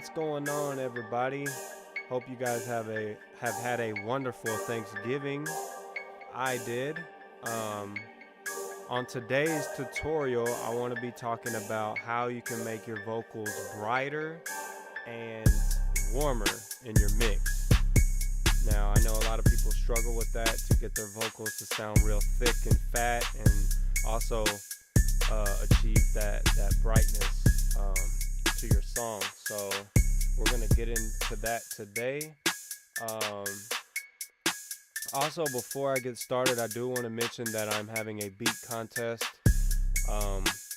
What's going on, everybody? Hope you guys have had a wonderful Thanksgiving. I did. On today's tutorial, I want to be talking about how you can make your vocals brighter and warmer in your mix. Now, I know a lot of people struggle with that, to get their vocals to sound real thick and fat, and also achieve that brightness to your song. So we're gonna get into that today. Also, before I get started, I do want to mention that I'm having a beat contest.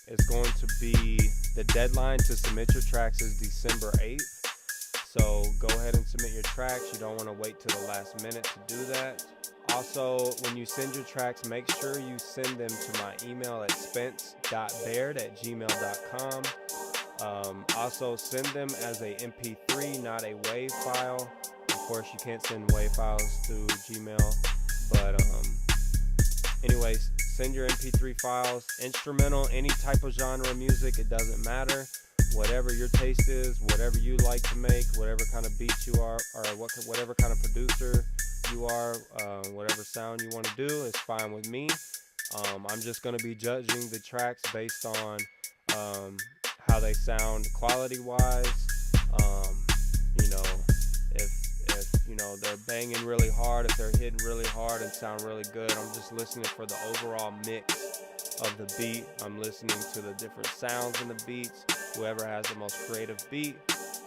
It's going to be, the deadline to submit your tracks is December 8th. So go ahead and submit your tracks. You don't want to wait till the last minute to do that. Also, when you send your tracks, make sure you send them to my email at spence.baird@gmail.com. Also, send them as a MP3, not a WAV file. Of course, you can't send WAV files through Gmail, but anyways, send your MP3 files. Instrumental, any type of genre of music, it doesn't matter. Whatever your taste is, whatever you like to make, whatever kind of beat you are, or whatever kind of producer you are, whatever sound you want to do is fine with me. I'm just going to be judging the tracks based on how they sound quality wise. If they're banging really hard, if they're hitting really hard and sound really good, I'm just listening for the overall mix of the beat. I'm listening to the different sounds in the beats. Whoever has the most creative beat,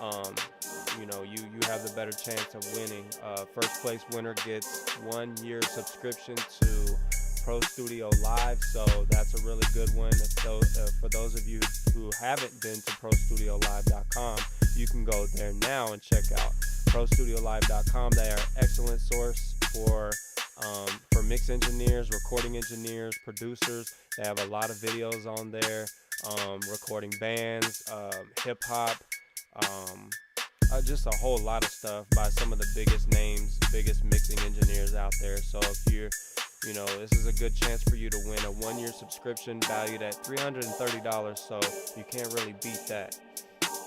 you have the better chance of winning. First place winner gets 1 year subscription to Pro Studio Live, so that's a really good one. For those of you who haven't been to ProStudioLive.com, you can go there now and check out ProStudioLive.com. They are an excellent source for mix engineers, recording engineers, producers. They have a lot of videos on there, recording bands, hip hop, just a whole lot of stuff by some of the biggest names, biggest mixing engineers out there. So if this is a good chance for you to win a 1 year subscription valued at $330, so you can't really beat that.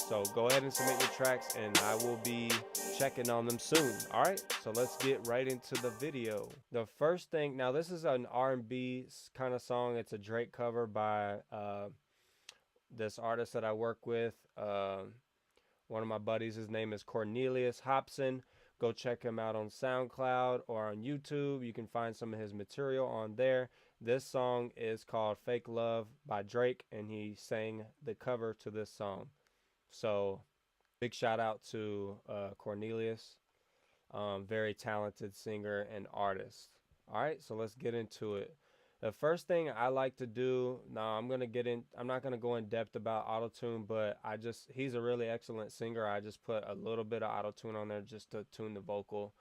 So go ahead and submit your tracks, and I will be checking on them soon. All right, so let's get right into the video. The first thing, now this is an R&B kind of song. It's a Drake cover by this artist that I work with. One of my buddies, his name is Cornelius Hobson. Go check him out on SoundCloud or on YouTube. You can find some of his material on there. This song is called Fake Love by Drake, and he sang the cover to this song. So big shout out to Cornelius, very talented singer and artist. All right, so let's get into it. The first thing I like to do, I'm not going to go in depth about autotune, but he's a really excellent singer. I just put a little bit of autotune on there just to tune the vocal,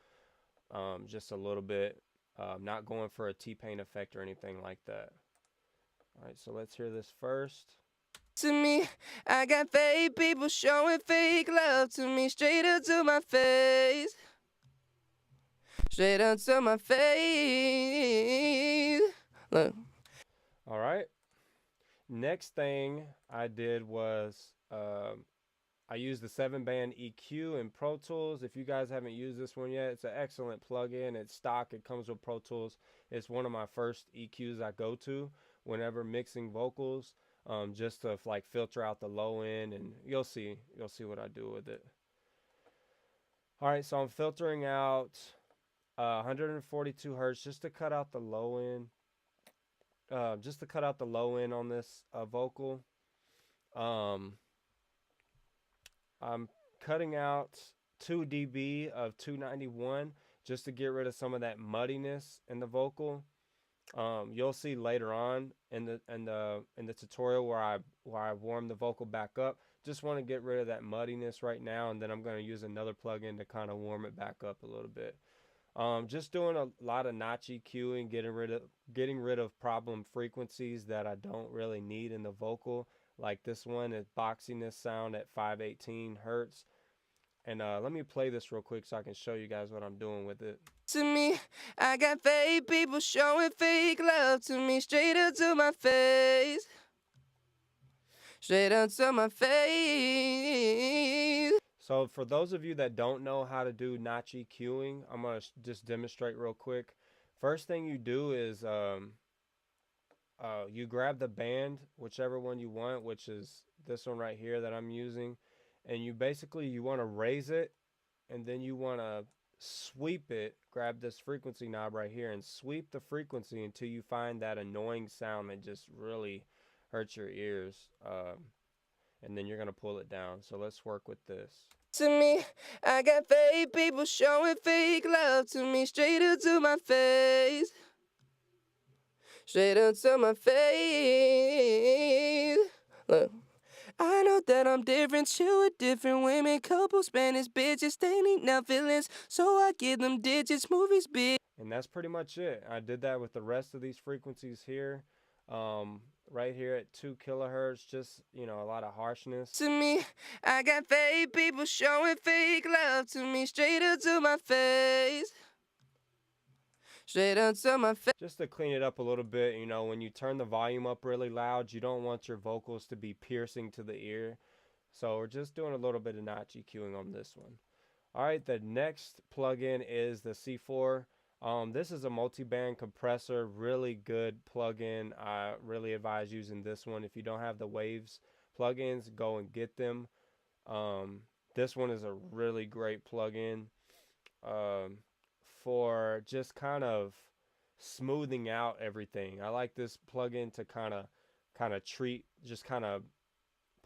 just a little bit. Not going for a T-Pain effect or anything like that. All right, so let's hear this first. To me, I got fake people showing fake love to me, straight up to my face. Straight up to my face. Look. All right. Next thing I did was I used the 7-band EQ in Pro Tools. If you guys haven't used this one yet, it's an excellent plugin. It's stock. It comes with Pro Tools. It's one of my first EQs I go to whenever mixing vocals. Just to filter out the low end, and you'll see what I do with it. All right, so I'm filtering out 142 hertz just to cut out the low end. On this vocal. I'm cutting out 2 dB of 291 just to get rid of some of that muddiness in the vocal. You'll see later on in the tutorial where I warm the vocal back up. Just want to get rid of that muddiness right now, and then I'm going to use another plugin to kind of warm it back up a little bit. Just doing a lot of notch EQing, getting rid of problem frequencies that I don't really need in the vocal. Like this one is boxing this sound at 518 hertz. And let me play this real quick so I can show you guys what I'm doing with it. To me, I got fake people showing fake love to me, straight up to my face. Straight up to my face. So for those of you that don't know how to do notch EQing, I'm going to just demonstrate real quick. First thing you do is you grab the band, whichever one you want, which is this one right here that I'm using, and you want to raise it, and then you want to sweep it. Grab this frequency knob right here and sweep the frequency until you find that annoying sound that just really hurts your ears, and then you're going to pull it down. So let's work with this. To me, I got fake people showing fake love to me, straight up to my face. Straight up to my face. Look, I know that I'm different, chill with different women, couple Spanish bitches, they need no feelings, so I give them digits, movies big. And that's pretty much it. I did that with the rest of these frequencies here. Right here at 2 kilohertz, just, you know, a lot of harshness. To me, I got fake people showing fake love to me, straight up to my face. Straight up to my face. Just to clean it up a little bit, you know, when you turn the volume up really loud, you don't want your vocals to be piercing to the ear. So we're just doing a little bit of notch EQing on this one. All right, the next plugin is the C4. This is a multi-band compressor, really good plugin. I really advise using this one. If you don't have the Waves plugins, go and get them. This one is a really great plugin for just kind of smoothing out everything. I like this plugin to kind of treat, just kind of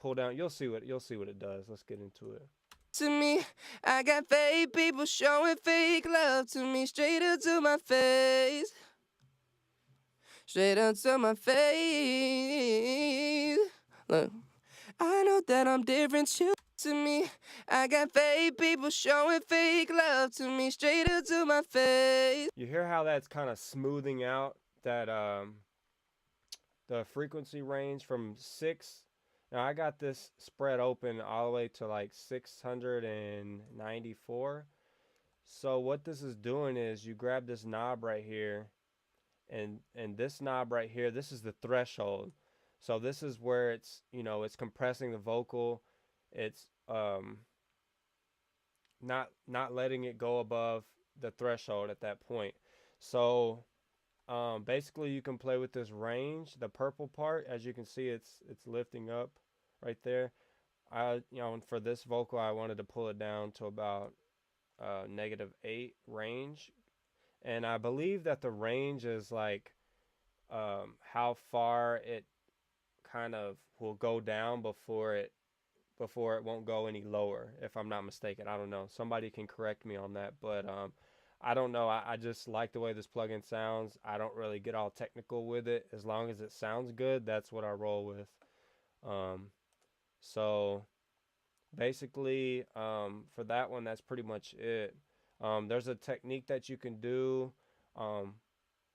pull down. You'll see what it does. Let's get into it. To me, I got fake people showing fake love to me, straight up to my face. Straight up to my face. Look, I know that I'm different, chill. To me, I got fake people showing fake love to me, straight up to my face. You hear how that's kind of smoothing out that the frequency range from 6. Now I got this spread open all the way to like 694. So what this is doing is you grab this knob right here, and this knob right here, this is the threshold. So this is where it's, you know, it's compressing the vocal. It's not letting it go above the threshold at that point. So basically you can play with this range. The purple part, as you can see, it's lifting up right there. You know, for this vocal I wanted to pull it down to about -8 range, and I believe that the range is like how far it kind of will go down before it won't go any lower, if I'm not mistaken. I don't know, somebody can correct me on that, but I don't know. I just like the way this plugin sounds. I don't really get all technical with it. As long as it sounds good, that's what I roll with. So basically, for that one, that's pretty much it. There's a technique that you can do.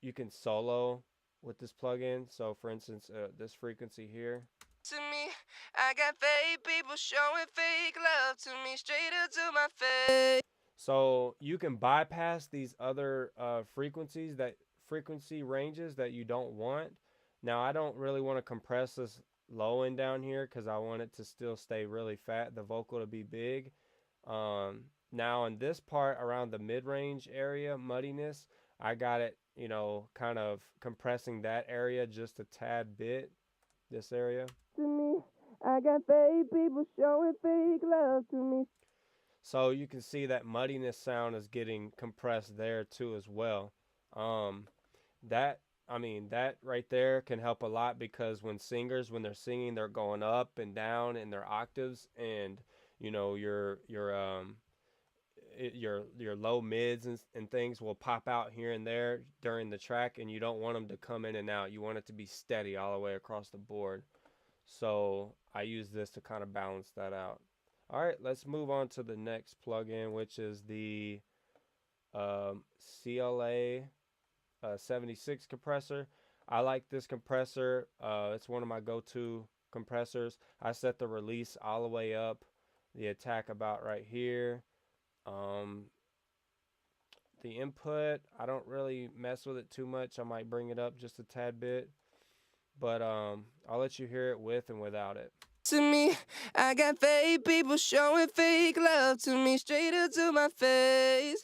You can solo with this plugin. So for instance, this frequency here. To me, I got fake people showing fake love to me, straight up to my face. So you can bypass these other frequency ranges that you don't want. Now I don't really want to compress this low end down here because I want it to still stay really fat, the vocal to be big. Now in this part around the mid-range area, muddiness, I got it, you know, kind of compressing that area just a tad bit, this area. To me, I got fake people showing fake love to me. So you can see that muddiness sound is getting compressed there too as well. That right there can help a lot, because when they're singing, they're going up and down in their octaves, and you know your low mids and things will pop out here and there during the track, and you don't want them to come in and out. You want it to be steady all the way across the board. So I use this to kind of balance that out. All right, let's move on to the next plugin, which is the CLA 76 compressor. I like this compressor. It's one of my go-to compressors. I set the release all the way up, the attack about right here. The input, I don't really mess with it too much. I might bring it up just a tad bit, but I'll let you hear it with and without it. to me. I got fake people showing fake love to me, straight up to my face.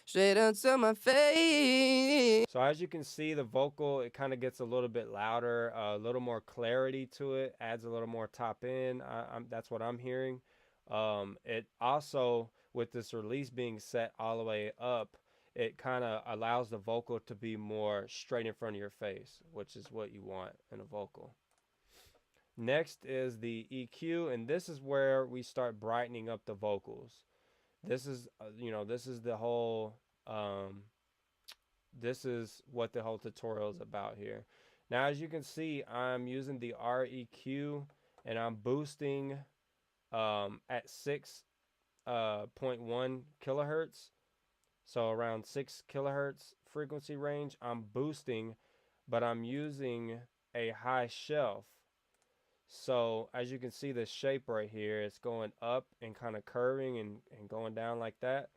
Straight up to my face. So as you can see, the vocal, it kind of gets a little bit louder, a little more clarity to it, adds a little more top end. That's what I'm hearing. It also, with this release being set all the way up, it kind of allows the vocal to be more straight in front of your face, which is what you want in a vocal. Next is the EQ, and this is where we start brightening up the vocals. This is, this is the whole, this is what the whole tutorial is about here. Now, as you can see, I'm using the REQ, and I'm boosting at 6.1 kilohertz. So around 6 kilohertz frequency range, I'm boosting, but I'm using a high shelf. So as you can see, the shape right here, it's going up and kind of curving and going down like that,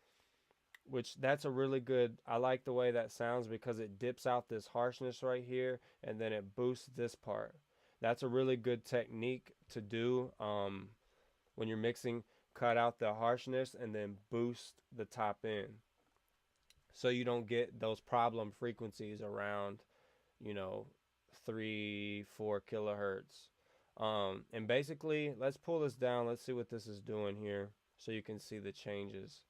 which that's a really good, I like the way that sounds because it dips out this harshness right here and then it boosts this part. That's a really good technique to do when you're mixing. Cut out the harshness and then boost the top end, so you don't get those problem frequencies around, 3-4 kilohertz. And basically, let's pull this down. Let's see what this is doing here so you can see the changes.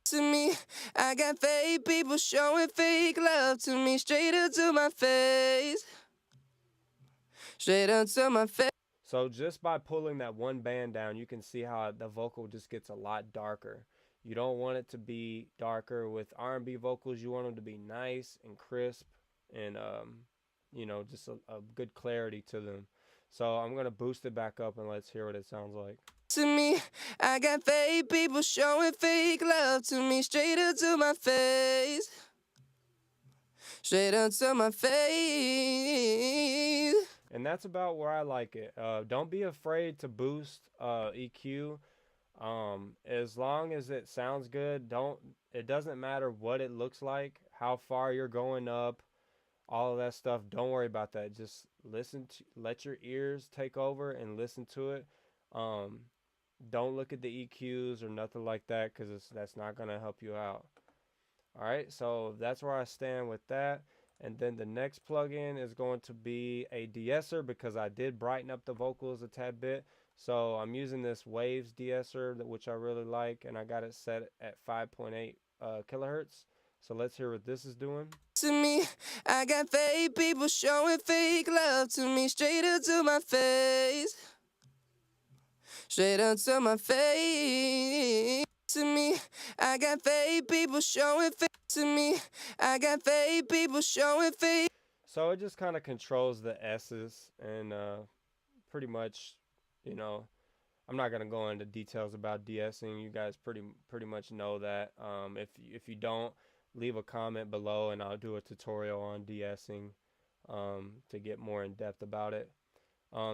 To me, I got fake people showing fake love to me, straight up to my face. Straight up to my face. So just by pulling that one band down, you can see how the vocal just gets a lot darker. You don't want it to be darker. With R&B vocals, you want them to be nice and crisp and, just a good clarity to them. So I'm going to boost it back up and let's hear what it sounds like. To me, I got fake people showing fake love to me, straight up to my face. Straight up to my face. And that's about where I like it. Don't be afraid to boost EQ. As long as it sounds good, it doesn't matter what it looks like, how far you're going up, all of that stuff. Don't worry about that. Just let your ears take over and listen to it. Don't look at the EQs or nothing like that, because that's not going to help you out. All right, so that's where I stand with that. And then the next plugin is going to be a de-esser, because I did brighten up the vocals a tad bit. So I'm using this Waves de-esser, which I really like, and I got it set at 5.8 kilohertz. So let's hear what this is doing. To me, I got fake people showing fake love to me, straight up to my face. Straight up to my face. To me, I got fake people showing fake. To me, I got fake people showing fake. So it just kind of controls the S's, and pretty much, I'm not gonna go into details about de-essing. You guys pretty much know that. If you don't, leave a comment below, and I'll do a tutorial on de-essing to get more in depth about it.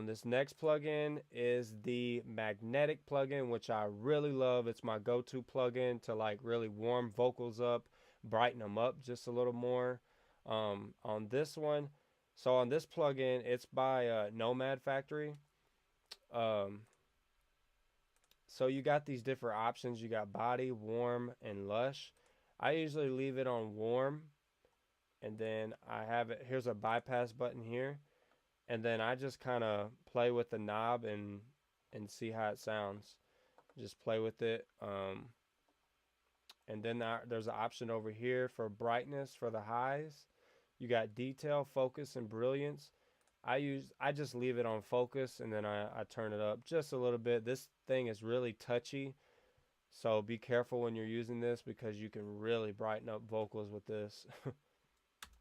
This next plugin is the magnetic plugin, which I really love. It's my go-to plugin to really warm vocals up, brighten them up just a little more. On this one, so on this plugin, it's by Nomad Factory. So you got these different options. You got body, warm, and lush. I usually leave it on warm, and then I have it, here's a bypass button here, and then I just kind of play with the knob and see how it sounds. Just play with it. And then there's an option over here for brightness for the highs. You got detail, focus, and brilliance. I just leave it on focus, and then I turn it up just a little bit. This thing is really touchy, so be careful when you're using this, because you can really brighten up vocals with this.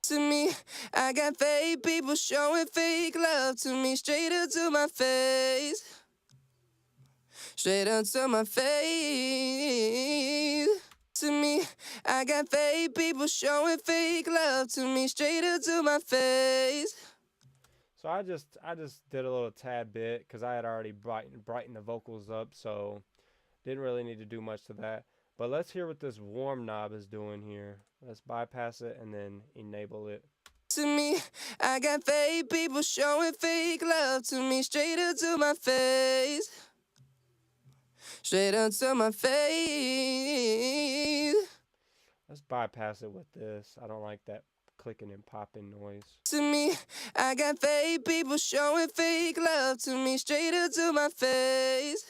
To me, I got fake people showing fake love to me, straight up to my face. Straight up to my face. To me, I got fake people showing fake love to me, straight up to my face. So I just did a little tad bit, because I had already brightened the vocals up, so didn't really need to do much to that. But let's hear what this warm knob is doing here. Let's bypass it and then enable it. To me, I got fake people showing fake love to me, straight up to my face. Straight up to my face. Let's bypass it with this. I don't like that clicking and popping noise. To me, I got fake people showing fake love to me, straight up to my face.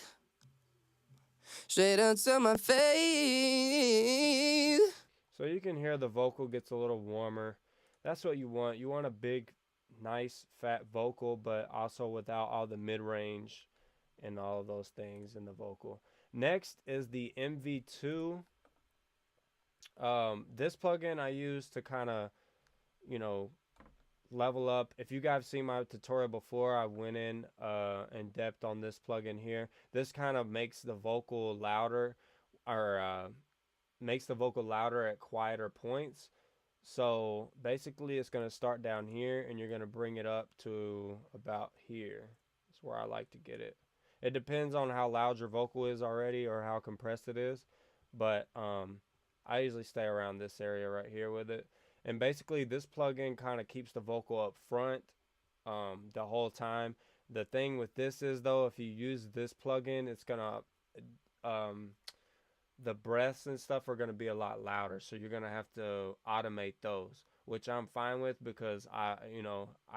Straight up to my face. So you can hear the vocal gets a little warmer. That's what you want. You want a big, nice, fat vocal, but also without all the mid-range and all of those things in the vocal. Next is the MV2. This plugin I use to kind of, level up. If you guys seen my tutorial before, I went in depth on this plugin here. This kind of makes the vocal louder, or makes the vocal louder at quieter points. So basically it's going to start down here and you're going to bring it up to about here. That's where I like to get it. It depends on how loud your vocal is already or how compressed it is, but I usually stay around this area right here with it. And basically this plugin kind of keeps the vocal up front the whole time. The thing with this is, though, if you use this plugin, it's gonna the breaths and stuff are going to be a lot louder, so you're going to have to automate those, which I'm fine with because I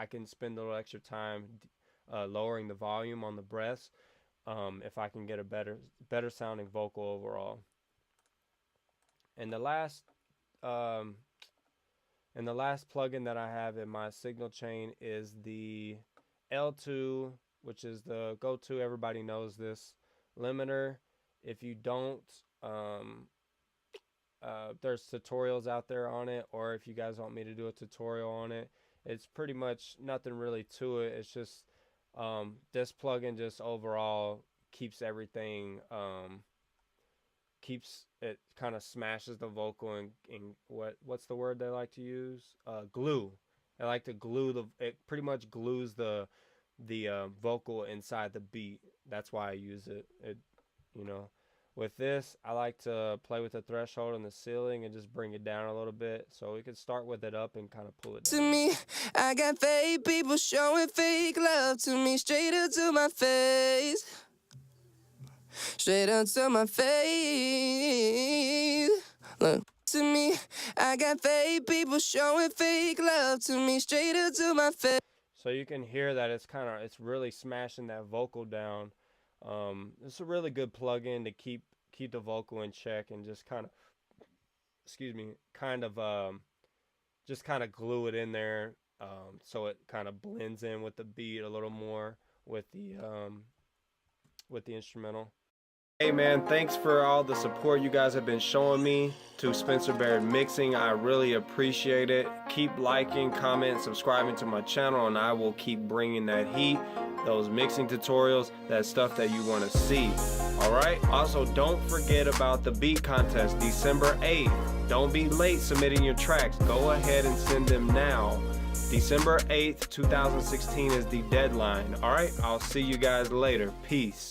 can spend a little extra time lowering the volume on the breaths if I can get a better sounding vocal overall. And the last plugin that I have in my signal chain is the L2, which is the go-to. Everybody knows this limiter. If you don't, there's tutorials out there on it, or if you guys want me to do a tutorial on it, it's pretty much nothing really to it. It's just this plugin just overall keeps everything, keeps it, kind of smashes the vocal and what's the word they like to use? Glue. I like to glue it pretty much glues the vocal inside the beat. That's why I use it. With this, I like to play with the threshold and the ceiling and just bring it down a little bit. So we can start with it up and kind of pull it down. To me, I got fake people showing fake love to me, straight up to my face. Straight up to my face. Look. To me, I got fake people showing fake love to me, straight up to my face. So you can hear that it's really smashing that vocal down. It's a really good plugin to keep the vocal in check and just kind of, just kind of glue it in there, so it kind of blends in with the beat a little more with the instrumental. Hey man, thanks for all the support you guys have been showing me to Spencer Barrett Mixing. I really appreciate it. Keep liking, comment, subscribing to my channel, and I will keep bringing that heat, those mixing tutorials, that stuff that you want to see. Alright, also don't forget about the beat contest December 8th. Don't be late submitting your tracks. Go ahead and send them now. December 8th, 2016 is the deadline. Alright, I'll see you guys later. Peace.